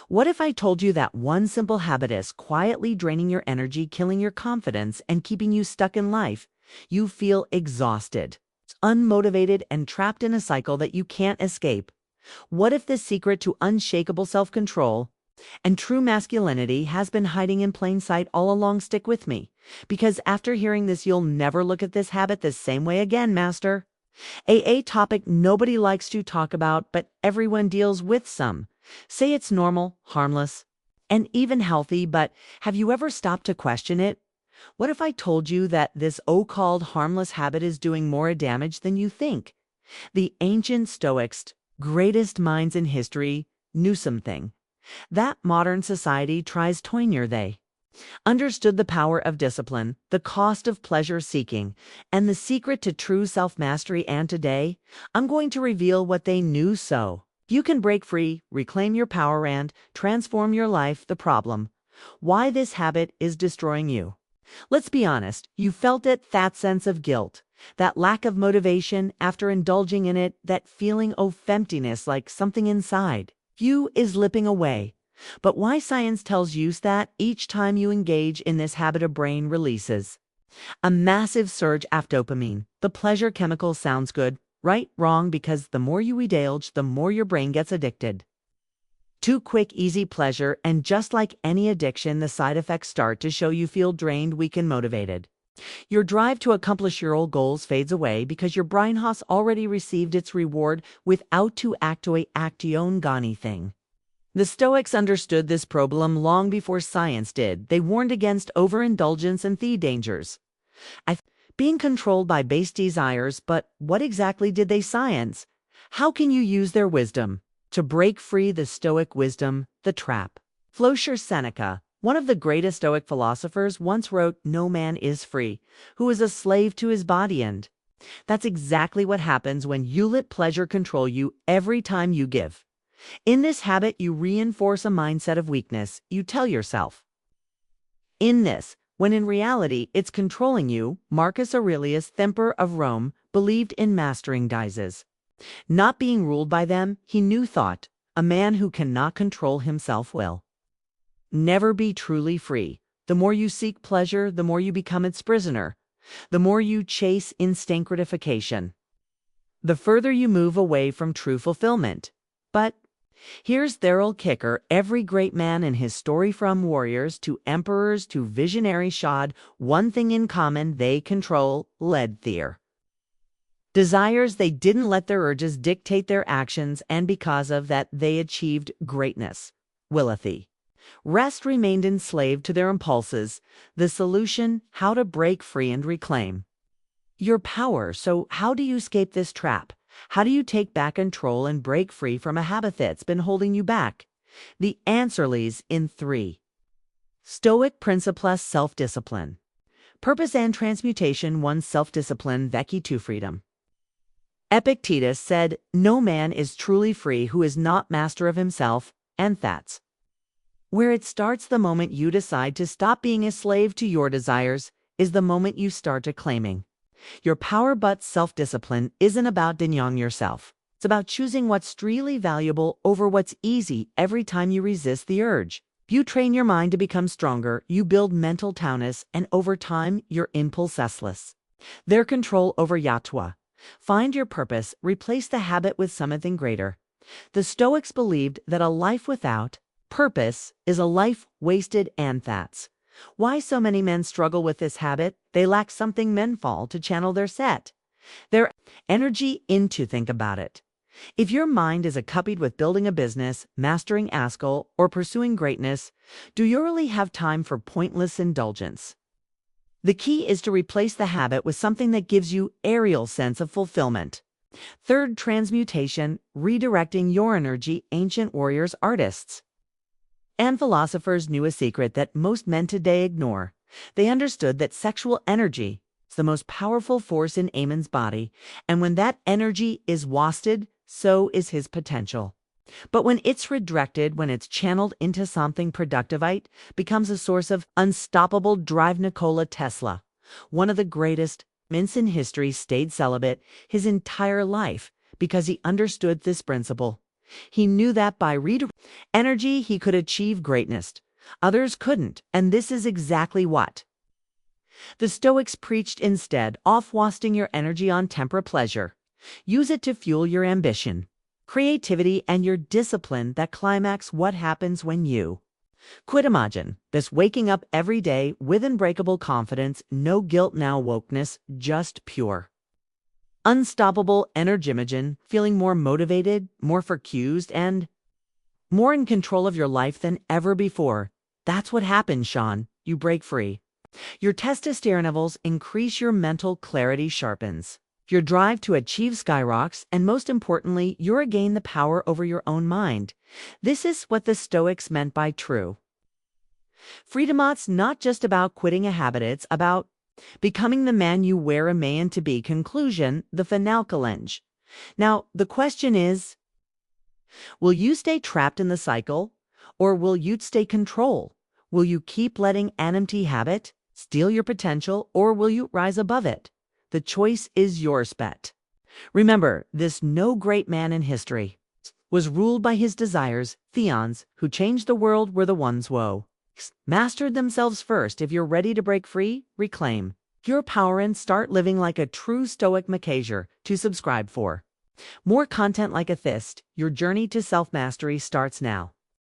What if I told you that one simple habit is quietly draining your energy, killing your confidence, and keeping you stuck in life? You feel exhausted, unmotivated, and trapped in a cycle that you can't escape. What if the secret to unshakable self-control and true masculinity has been hiding in plain sight all along? Stick with me, because after hearing this, you'll never look at this habit the same way again, Master. A topic nobody likes to talk about, but everyone deals with some. Say it's normal, harmless, and even healthy, but have you ever stopped to question it? What if I told you that this so-called harmless habit is doing more damage than you think? The ancient Stoics, greatest minds in history, knew something that modern society tries to ignore. They understood the power of discipline, the cost of pleasure-seeking, and the secret to true self-mastery. And today, I'm going to reveal what they knew so you can break free, reclaim your power, and transform your life. The problem: why this habit is destroying you. Let's be honest, you felt it, that sense of guilt, that lack of motivation after indulging in it, that feeling of emptiness, like something inside you is slipping away. But why science tells you that each time you engage in this habit, a brain releases a massive surge of dopamine. The pleasure chemical. Sounds good, right? Wrong, because the more you indulge, the more your brain gets addicted to quick, easy pleasure, and just like any addiction, the side effects start to show. You feel drained, weak, and motivated. Your drive to accomplish your old goals fades away because your brain has already received its reward without to activate anything. The Stoics understood this problem long before science did. They warned against overindulgence and the dangers being controlled by base desires. But what exactly did they science? How can you use their wisdom to break free? The Stoic wisdom, the trap. Philosopher Seneca, one of the greatest Stoic philosophers, once wrote, "No man is free who is a slave to his body." And that's exactly what happens when you let pleasure control you. Every time you give in this habit, you reinforce a mindset of weakness. You tell yourself in this, when in reality it's controlling you. Marcus Aurelius, the Emperor of Rome, believed in mastering diseases, not being ruled by them. He knew thought, a man who cannot control himself will never be truly free. The more you seek pleasure, the more you become its prisoner. The more you chase instant gratification, the further you move away from true fulfillment. But here's the real kicker. Every great man in his story, from warriors to emperors to visionaries, showed one thing in common: they led their desires. They didn't let their urges dictate their actions, and because of that, they achieved greatness. The rest remained enslaved to their impulses. The solution: how to break free and reclaim your power. So how do you escape this trap? How do you take back control and break free from a habit that's been holding you back? The answer lies in 3 Stoic principles: self-discipline, purpose, and transmutation. 1. Self-discipline, the key to freedom. Epictetus said, "No man is truly free who is not master of himself," and that's where it starts. The moment you decide to stop being a slave to your desires is the moment you start claiming your power. But self-discipline isn't about denying yourself. It's about choosing what's really valuable over what's easy. Every time you resist the urge, you train your mind to become stronger. You build mental toughness, and over time, your impulses their control over Yatwa. Find your purpose. Replace the habit with something greater. The Stoics believed that a life without purpose is a life wasted, and that's why so many men struggle with this habit. They lack something mental to channel their energy into. Think about it. If your mind is occupied with building a business, mastering a skill, or pursuing greatness, do you really have time for pointless indulgence? The key is to replace the habit with something that gives you a real sense of fulfillment. 3. Transmutation, redirecting your energy. Ancient warriors, artists, and philosophers knew a secret that most men today ignore. They understood that sexual energy is the most powerful force in a man's body, and when that energy is wasted, so is his potential. But when it's redirected, when it's channeled into something productive, it becomes a source of unstoppable drive. Nikola Tesla, one of the greatest minds in history, stayed celibate his entire life because he understood this principle. He knew that by redirecting energy, he could achieve greatness. Others couldn't, and this is exactly what the Stoics preached instead of wasting your energy on temporary pleasure. Use it to fuel your ambition, creativity, and your discipline that climax what happens when you quit. Imagine this: waking up every day with unbreakable confidence, no guilt, now wokeness, just pure, unstoppable energy. Imagine feeling more motivated, more focused, and more in control of your life than ever before. That's what happens, Sean. You break free. Your testosterone levels increase, your mental clarity sharpens, your drive to achieve skyrockets, and most importantly, you regain the power over your own mind. This is what the Stoics meant by true freedom. It's not just about quitting a habit, it's about becoming the man you were a man to be. Conclusion, the finale challenge. Now, the question is, will you stay trapped in the cycle, or will you stay control? Will you keep letting an empty habit steal your potential, or will you rise above it? The choice is yours, bet. Remember, this no great man in history was ruled by his desires. Theons who changed the world were the ones who mastered themselves first. If you're ready to break free, reclaim your power, and start living like a true Stoic, Macasia to subscribe for more content like a fist. Your journey to self-mastery starts now.